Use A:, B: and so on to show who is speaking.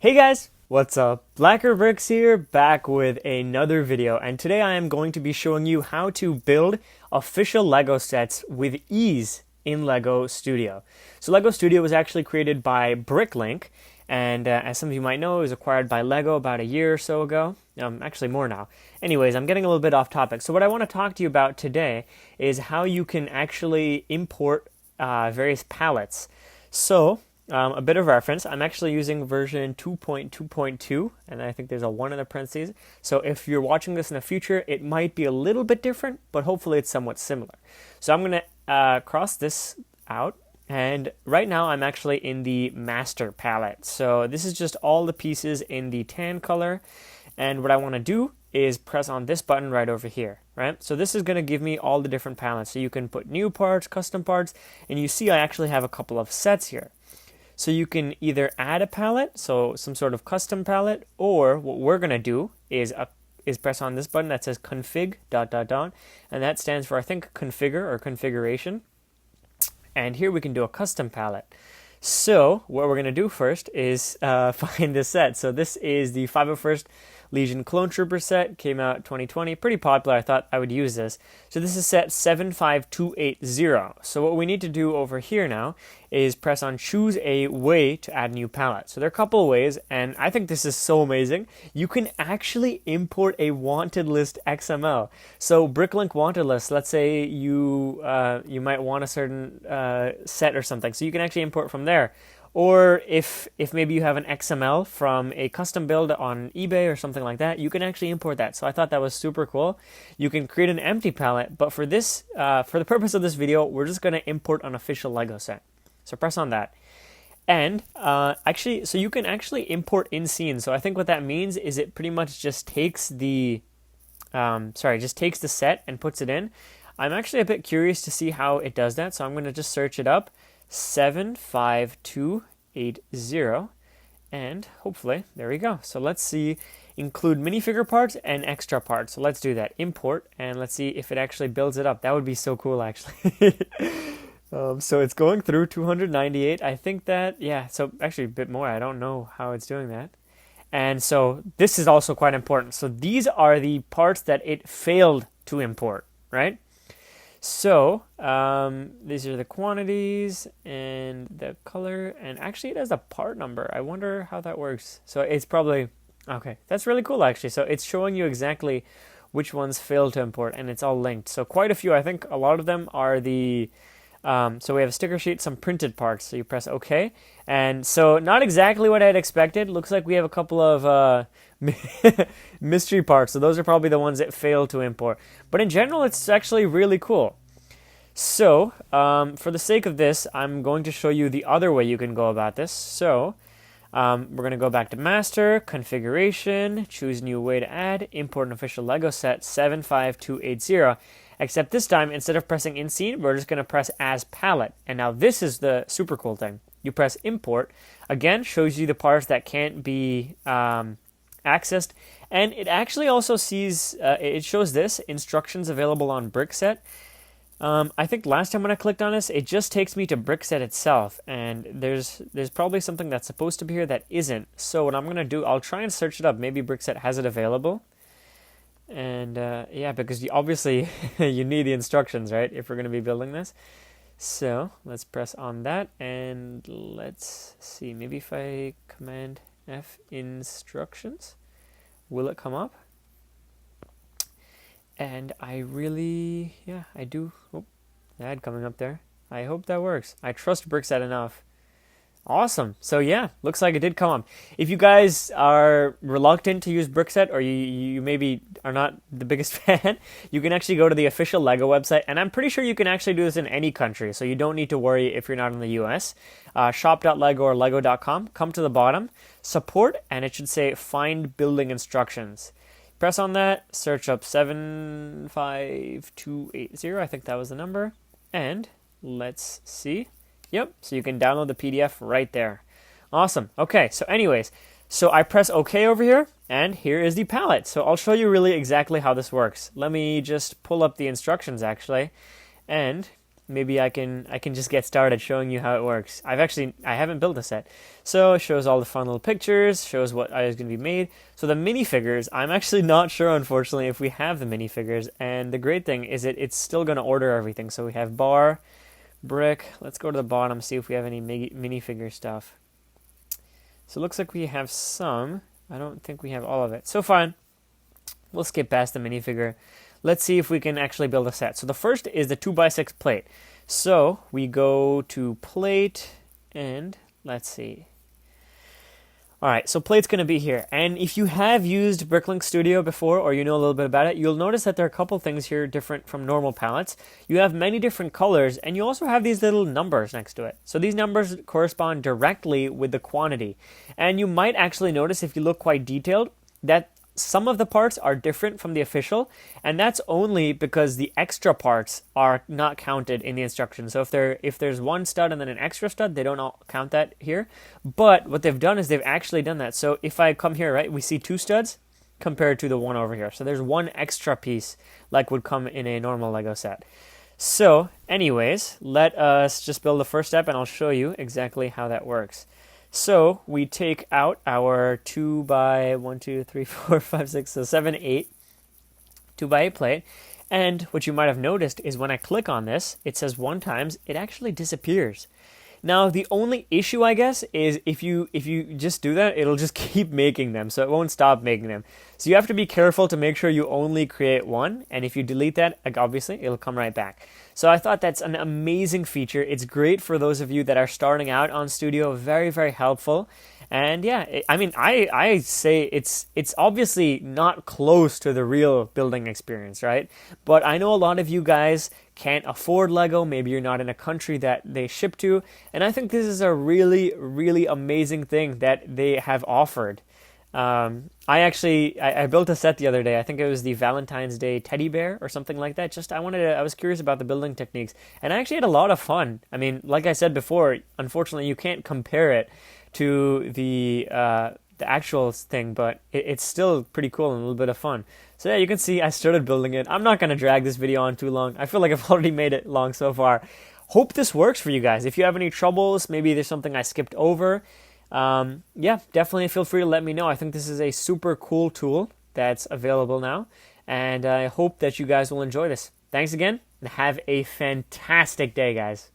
A: Hey guys, what's up? Blacker Bricks here, back with another video, and today I am going to be showing you how to build official Lego sets with ease in Lego Studio. So Lego Studio was actually created by Bricklink, and as some of you might know, it was acquired by Lego about a year or so ago. Actually more now. Anyways, I'm getting a little bit off topic. So what I want to talk to you about today is how you can actually import various palettes. So a bit of reference, I'm actually using version 2.2.2, and I think there's a 1 in the parentheses. So if you're watching this in the future, it might be a little bit different, but hopefully it's somewhat similar. So I'm going to cross this out, and right now I'm actually in the master palette. So this is just all the pieces in the tan color, and what I want to do is press on this button right over here, right? So this is going to give me all the different palettes. So you can put new parts, custom parts, and you see I actually have a couple of sets here. So you can either add a palette, so some sort of custom palette, or what we're going to do is press on this button that says config ... and that stands for, I think, configure or configuration. And here we can do a custom palette. So what we're going to do first is find this set. So this is the 501st Legion Clone Trooper set, came out 2020, pretty popular. I thought I would use this. So this is set 75280. So what we need to do over here now is press on choose a way to add new palette. So there are a couple of ways, and I think this is so amazing. You can actually import a wanted list XML. So Bricklink wanted list, let's say you might want a certain set or something. So you can actually import from there. Or if maybe you have an XML from a custom build on eBay or something like that, you can actually import that. So I thought that was super cool. You can create an empty palette, but for this, for the purpose of this video, we're just going to import an official Lego set. So press on that. And actually, so you can actually import in scene. So I think what that means is it pretty much just takes the, just takes the set and puts it in. I'm actually a bit curious to see how it does that. So I'm going to just search it up. 75280, and hopefully there we go. So let's see, include minifigure parts and extra parts. So let's do that, import, and let's see if it actually builds it up. That would be so cool, actually. So it's going through 298. I think that, yeah, so actually a bit more. I don't know how it's doing that. And so this is also quite important. So these are the parts that it failed to import, right? So these are the quantities and the color, and actually it has a part number. I wonder how that works. So it's probably, okay, that's really cool actually. So it's showing you exactly which ones failed to import, and it's all linked. So quite a few, I think a lot of them are the, so we have a sticker sheet, some printed parts. So you press OK. And so not exactly what I had expected. Looks like we have a couple of mystery parts. So those are probably the ones that failed to import. But in general, it's actually really cool. So for the sake of this, I'm going to show you the other way you can go about this. So we're going to go back to master, configuration, choose new way to add, import an official Lego set 75280. Except this time, instead of pressing in scene, we're just going to press as palette. And now this is the super cool thing. You press import. Again, shows you the parts that can't be accessed. And it actually also sees, it shows this, instructions available on Brickset. I think last time when I clicked on this, it just takes me to Brickset itself. And there's probably something that's supposed to be here that isn't. So what I'm going to do, I'll try and search it up. Maybe Brickset has it available. And yeah, because obviously you need the instructions, right, if we're going to be building this. So let's press on that, and let's see, maybe if I command F instructions, will it come up? And I really, yeah, I do. Oh, ad coming up there. I hope that works. I trust Brickset enough. Awesome. So yeah, looks like it did come up. If you guys are reluctant to use Brickset, or you maybe are not the biggest fan, you can actually go to the official Lego website, and I'm pretty sure you can actually do this in any country, so you don't need to worry if you're not in the US. Shop.lego or lego.com. Come to the bottom, support, and it should say find building instructions. Press on that, search up 75280, I think that was the number, and let's see. Yep, so you can download the PDF right there. Awesome. Okay, so anyways, so I press OK over here, and here is the palette. So I'll show you really exactly how this works. Let me just pull up the instructions, actually. And maybe I can just get started showing you how it works. I haven't built a set. So it shows all the fun little pictures, shows what is going to be made. So the minifigures, I'm actually not sure, unfortunately, if we have the minifigures. And the great thing is it's still going to order everything. So we have bar, brick. Let's go to the bottom, see if we have any minifigure stuff. So it looks like we have some. I don't think we have all of it. So fine. We'll skip past the minifigure. Let's see if we can actually build a set. So the first is the 2x6 plate. So we go to plate and let's see. All right, so plate's going to be here. And if you have used Bricklink Studio before or you know a little bit about it, you'll notice that there are a couple things here different from normal palettes. You have many different colors and you also have these little numbers next to it. So these numbers correspond directly with the quantity. And you might actually notice if you look quite detailed that some of the parts are different from the official, and that's only because the extra parts are not counted in the instructions. So if there's one stud and then an extra stud, they don't all count that here. But what they've done is they've actually done that. So if I come here, right, we see 2 studs compared to the one over here. So there's one extra piece like would come in a normal Lego set. So anyways, let us just build the first step and I'll show you exactly how that works. So we take out our 2 by 1, 2, 3, 4, 5, 6, so 7, 8, 2 by 8 plate. And what you might have noticed is when I click on this, it says 1 times, it actually disappears. Now, the only issue, I guess, is if you just do that, it'll just keep making them, so it won't stop making them. So you have to be careful to make sure you only create 1, and if you delete that, like obviously, it'll come right back. So I thought that's an amazing feature. It's great for those of you that are starting out on Studio, very, very helpful. And yeah, I mean, I say it's obviously not close to the real building experience, right? But I know a lot of you guys can't afford Lego. Maybe you're not in a country that they ship to. And I think this is a really, really amazing thing that they have offered. I built a set the other day. I think it was the Valentine's Day teddy bear or something like that. I was curious about the building techniques, and I actually had a lot of fun. I mean, like I said before, unfortunately you can't compare it to the actual thing, but it's still pretty cool and a little bit of fun. So yeah, you can see I started building it. I'm not going to drag this video on too long. I feel like I've already made it long so far. Hope this works for you guys. If you have any troubles, maybe there's something I skipped over, yeah, definitely feel free to let me know. I think this is a super cool tool that's available now, and I hope that you guys will enjoy this. Thanks again, and have a fantastic day, guys.